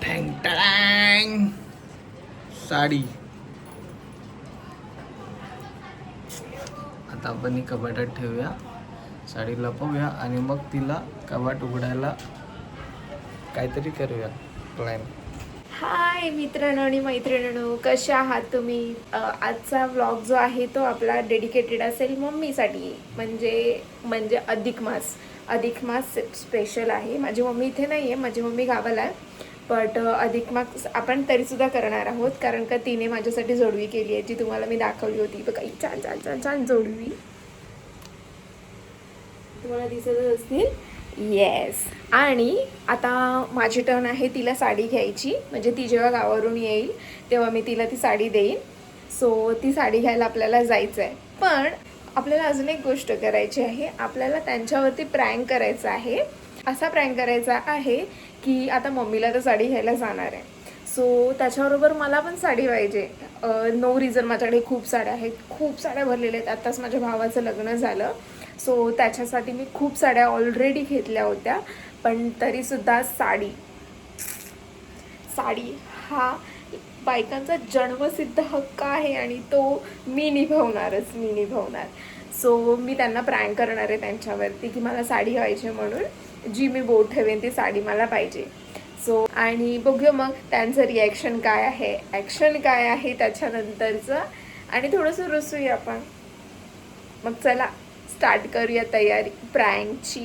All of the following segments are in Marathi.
टँग टँग साडी. आता आपण ही कपाटात ठेवूया, साडी लपवूया आणि मग तिला कपाट उघडायला काहीतरी करूया प्लॅन. हाय मित्रांनो आणि मैत्रिणींनो, कसे आहात तुम्ही? आजचा व्लॉग जो आहे तो आपला डेडिकेटेड असेल मम्मीसाठी. म्हणजे अधिक मास स्पेशल आहे. माझी मम्मी इथे नाही आहे, माझी मम्मी गावाला आहे. बट अधिक मास आपण तरीसुद्धा करणार आहोत, कारण का तिने माझ्यासाठी जोडवी केली आहे, जी तुम्हाला मी दाखवली होती बघा. छान छान छान छान जोडवी तुम्हाला दिसतच असतील. येस. आणि आता माझी टर्न आहे तिला साडी घ्यायची. म्हणजे ती जेव्हा गावावरून येईल तेव्हा मी तिला ती साडी देईन. सो ती साडी घ्यायला आपल्याला जायचं आहे. पण आपल्याला अजून एक गोष्ट करायची आहे. आपल्याला त्यांच्यावरती प्रँक करायचा आहे. असा प्रँक करायचा आहे की आता मम्मीला तर साडी घ्यायला जाणार आहे, सो त्याच्याबरोबर मला पण साडी पाहिजे. नो रिझन, माझ्याकडे खूप साड्या आहेत, खूप साड्या भरलेल्या आहेत. आत्ताच माझ्या भावाचं लग्न झालं, सो त्याच्यासाठी मी खूप साड्या ऑलरेडी घेतल्या होत्या. पण तरीसुद्धा साडी हा बायकांचा जन्मसिद्ध हक्क आहे आणि तो मी निभवणार. सो मी त्यांना प्रँक करणार आहे त्यांच्यावरती की मला साडी पाहिजे म्हणून. जी मी बोट ठेवेन ती साडी मला पाहिजे. सो आणि बघूया मग त्यांचं रिॲक्शन काय आहे, ॲक्शन काय आहे त्याच्यानंतरचं. आणि थोडंसं रुसूया आपण. मग चला स्टार्ट करूया तयारी प्रँकची.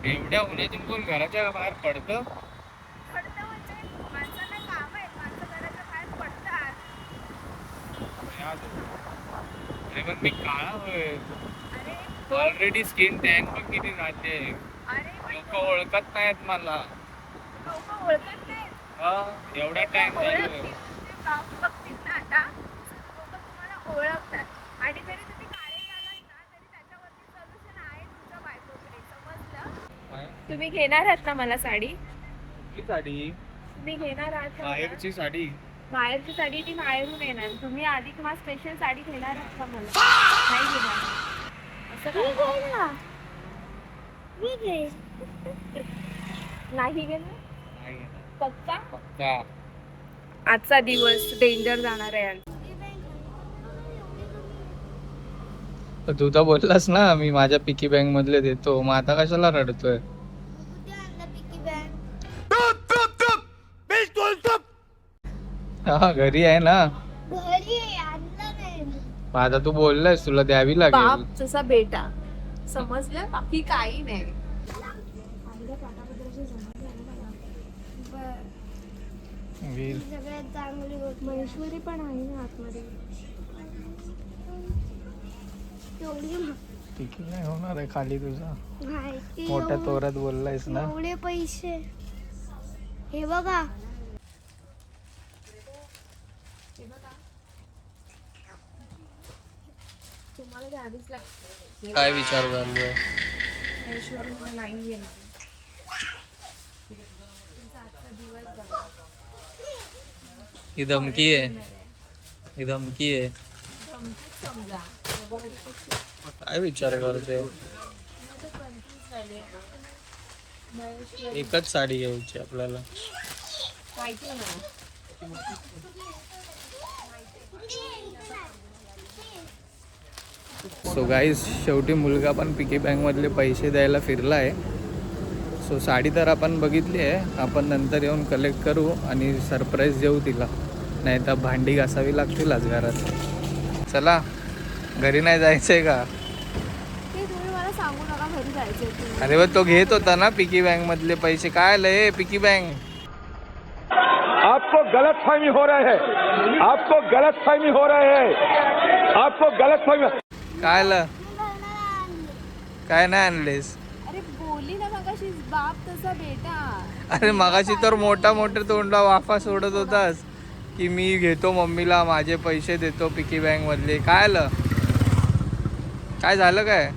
एवढ्या उन्हातून कोण घराच्या बाहेर पडतं? अरे पण मी काळा होय, ऑलरेडी स्किन टॅन पण किती राहते. लोक ओळखत नाहीत मला. एवढा टाइम झाला. तुम्ही घेणार आहात ना मला साडी? साडी तुम्ही घेणार आहात का मला? बाहेरची साडी. बाहेरची साडी ती बाहेरून येणार. तुम्ही अधिक मास स्पेशल साडी घेणार आहात का मला? नाही घेणार असं का? नाही घेणार पक्का? आजचा दिवस डेंजर जाणार आहे. तू तर बोललास ना मी माझ्या पिकी बँक मधले देतो, मग आता कशाला रडतोय? हा घरी आहे ना. आता तू बोललास तुला द्यावी लागेल. बाप जसा बेटा, समजलं? बाकी काही नाही. महेश्वरी पण आहे ना आतमध्ये. तिकीट नाही होणार आहे खाली तुझा. मोठ्या तोऱ्यात बोललायस ना. एवढे पैसे हे बघा. तुम्हाला द्यावीच लागते. काय विचार चालू नाही घेणार. ही धमकी आहे, ही धमकी आहे. समजा काय विचार करते? एकच साडी घ्यायची आपल्याला. सो गाईज, शेवटी मुलगा पण पिकी बँक मधले पैसे द्यायला फिरला आहे. सो साडी तर आपण बघितली आहे, आपण नंतर येऊन कलेक्ट करू आणि सरप्राईज देऊ तिला. नाही तर भांडी घासावी लागतील आज घरात. चला घरी नाही जायचंय का? तुम्ही मला सांगू नका घरी जायचंय. अरे तो घेत होता ना पिकी बँक मधले पैसे. काय आलंय पिकी बँक? आपको गलतफहमी हो रहा है, आपको गलतफहमी हो रहा है, आपको गलतफहमी. काय आलं? काय नाही आणलेस? अरे बोलली ना मगाशी, बाप तसा बेटा. अरे मगाशी तर मोठा तोंडा वाफा सोडत होतास की मी घेतो मम्मीला, माझे पैसे देतो पिकी बँक मधले. काय आलं? काय झालं? काय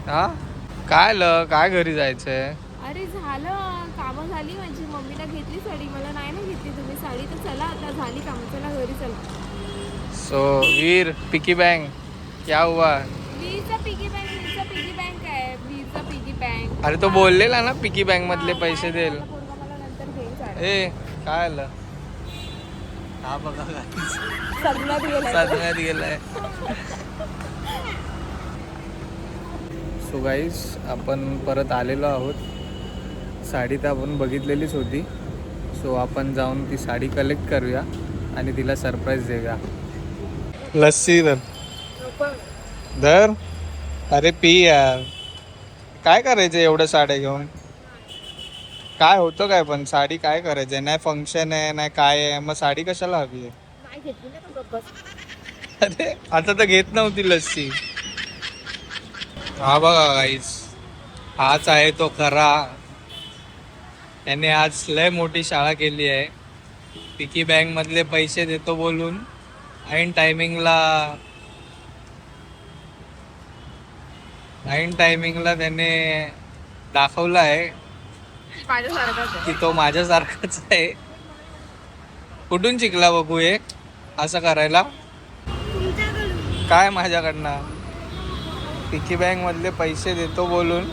हा? काय आलं? काय घरी जायचंय? अरे झालं, कामं झाली माझी. मम्मीला घेतली साडी, मला नाही ना घेतली तुम्ही साडी. तर चला आता झाली कामं, चला घरी चला. सो वीर पिकी बँक क्या हुआ? वीरचा पिगी बँक आहे. वीरचा पिगी बँक. अरे तो बोललेला ना पिकी बँक मधले पैसे देईल. मला नंतर घेईल साडी. ए काय आलं हा बघा guys. सगळ्यात गेलाय. साधण्यात गेलाय. सो गाईस आपण परत आलेलो आहोत. साडी तर आपण बघितलेलीच होती. सो आपण जाऊन ती साडी कलेक्ट करूया आणि तिला सरप्राईज देऊया. लस्सी धर. अरे पी यार. काय करायचं एवढ्या साड्या घेऊन. काय होतं काय पण साडी काय करायचं नाही फंक्शन आहे नाही काय आहे मग साडी कशाला हवी आहे. नाही घेतली ना तू गप्प. अरे आता तर घेत नव्हती लस्सी. हा बघा गाईस हाच आहे तो खरा. याने आज लय मोठी शाळा केली आहे. पिकी बँक मधले पैसे देतो बोलून ऐन टायमिंगला त्याने दाखवलं आहे माझ्यासारखाच आहे. की तो माझ्यासारखाच आहे. कुठून शिकला बघू हे असं करायला. काय माझ्याकडनं पिकी बँक मधले पैसे देतो बोलून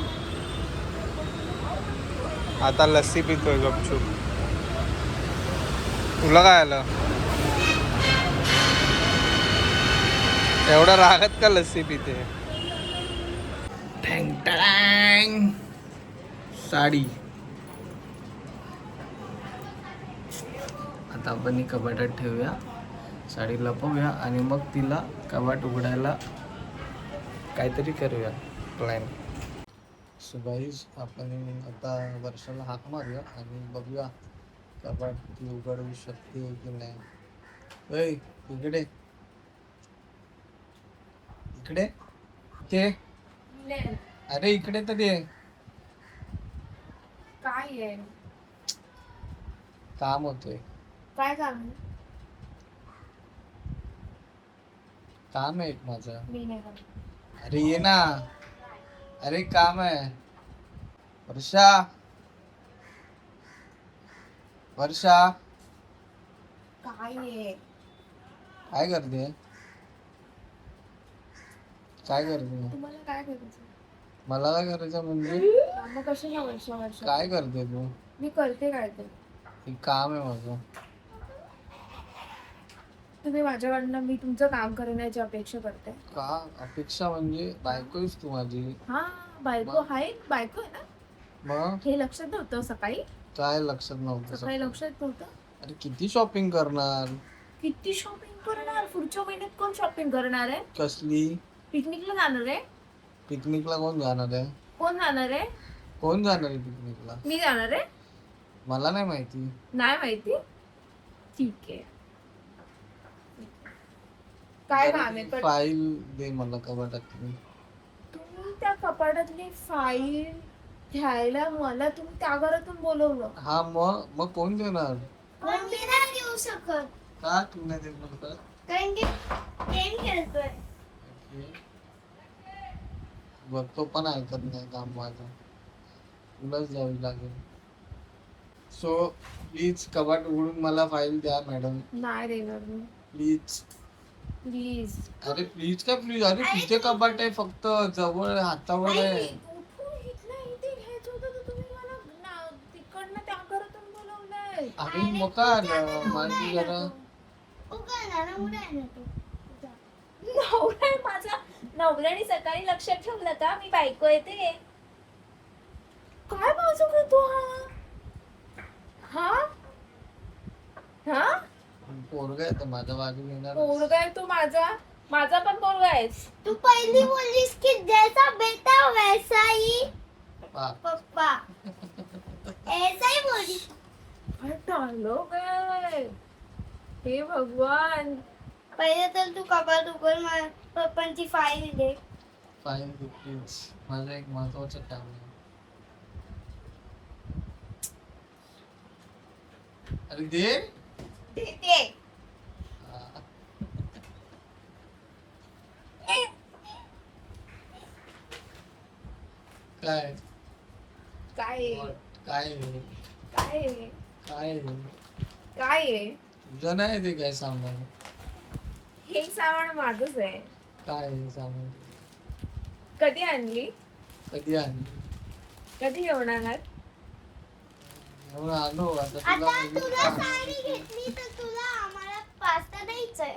आता लस्सी पितोय गपचूप. तुला काय आलं एवढा रागात का लस्सी पिते. टँग टँग साडी. आता आपण ही कपाटात ठेवूया साडी लपवूया आणि मग तिला कपाट उघडायला काहीतरी करूया प्लॅन. सो गाईज आपण आता वर्षाला हाक मारूया आणि बघूया कपाट ती उघडू शकते की नाही. ऐ इकडे इकडे ते अरे इकडे तर ये. काय आहे काम होतोय. काय काम आहे? काम आहे एक माझं. मी नाही करत. अरे ये ना. अरे काम आहे. वर्षा वर्षा काय आहे? काय करते काय करते. तुम्हाला काय करायचं? मला काय करायचं म्हणजे मग कशाला वर्ष काय करते तू. मी करते काय ते. हे काम आहे माझं. तुम्ही माझ्याकडनं मी तुमचं काम करण्याची अपेक्षा करते. का अपेक्षा म्हणजे बायकोच तू माझी. हा बायको आहे. बायको आहे ना. मग हे लक्षात नव्हतं सकाळी. काय लक्षात नव्हतं. सकाळी लक्षात नव्हतं. अरे किती शॉपिंग करणार. किती शॉपिंग करणार? पुढच्या महिन्यात कोण शॉपिंग करणार आहे? कसली पिकनिकला जाणार आहे. पिकनिकला कोण जाणार आहे. कोण जाणार आहे? कोण जाणार आहे पिकनिकला. मी जाणार आहे. मला नाही माहिती. नाही माहिती. ठीक आहे. काय काम आहे? पण फाईल दे मला कपाटातली. तुम्ही त्या कपाटातली फाईल घ्यायला मला तुम्ही त्या घरातून बोलवलं. हा मग कोण देणार. पण मी नाही देऊ शकत का तू नाही देत मला. कारण की गेम खेळतोय. बघ तो पण ऐकत नाही काम माझं. तुलाच द्यावी लागेल. सो प्लीज कपाट उघडून मला फाईल द्या मॅडम. नाही देणार मी. प्लीज. प्लीज. अरे प्लीज काय प्लीज. अरे तिथे कपाट आहे फक्त जवळ हातावर आहे. उठून इथलं इथे घ्यायचं होतं तर तुम्ही मला तिकडनं त्या घरातून बोलवलंय. अरे मग काय आलं माझी जरा. उघडला ना उड्या आहे ना तू. नवरा आहे माझा. नवऱ्याने सकाळी लक्षात ठेवलं का मी बायको येते. काय बाजू घेतो हा. हा हा पोरगा आहे तर माझा बाजू घेणार. पोरगा आहे तो माझा. माझा पण पोरगा आहेस. तू पहिली बोललीस की जैसा बेटा वैसा ही पप्पा. ऐसा ही बोली. काय डायलॉग आहे. हे भगवान. पहिले तर तू कपाट उघड पप्पांची फाईल दे. फाईल दे प्लीज. माझं एक महत्वाचं काम आहे. अरे दे. देते. काय काय काय आहे? काय आहे? काय आहे? काय आहे? तुझं नाही ते काय सामान. हे सामान माझंच आहे. काय आहे सामान. कधी आणली? कधी आणली. कधी घेऊन आलात? आलो आता आता तुला साडी घेतली तर तुला आम्हाला पास्ता द्यायचंय.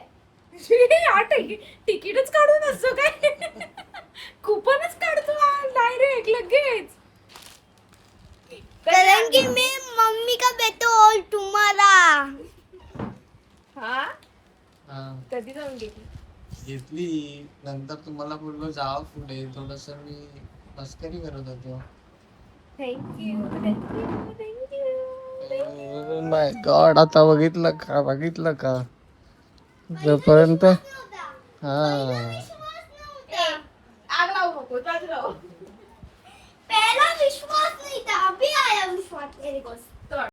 तिकीटच काढून असतो काय? कुपनच काढतो डायरेक्ट लगेच. कारण की मी मम्मी का बेटो और तुम्हाला. हा कधी जाऊन गेली? घेतली नंतर तुम्हाला बोललो जावा पुढे थोडस मी मस्करी करत होतो. Thank you thank you thank you. My god आता बघितलं का जोपर्यंत हा आग लावू नको, चालू राहू. पहला विश्वास नहीं था, अभी आया विश्वास मेरे को.